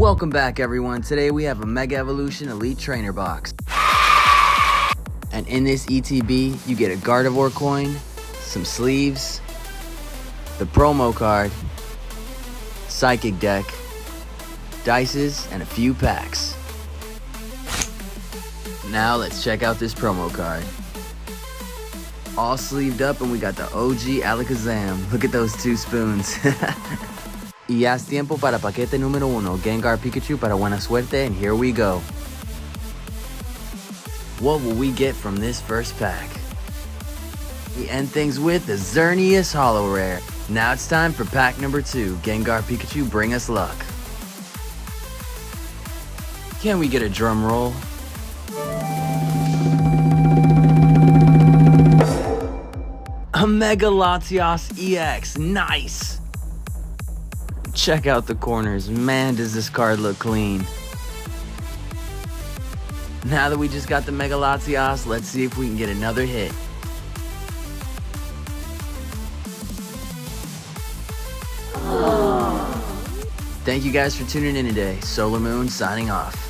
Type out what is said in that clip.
Welcome back, everyone. Today we have a Mega Evolution Elite Trainer Box. And in this ETB, you get a Gardevoir coin, some sleeves, the promo card, Psychic deck, dices, and a few packs. Now let's check out this promo card. All sleeved up, and we got the OG Alakazam. Look at those two spoons. Y ya es tiempo para paquete número 1, Gengar Pikachu para buena suerte, and here we go. What will we get from this first pack? We end things with the Xerneas Holo Rare. Now it's time for pack number 2, Gengar Pikachu, bring us luck. Can we get a drum roll? A Mega Latios EX, nice! Check out the corners, man does this card look clean. Now that we just got the Mega Latios, let's see if we can get another hit. Thank you guys for tuning in today. Solar Moon signing off.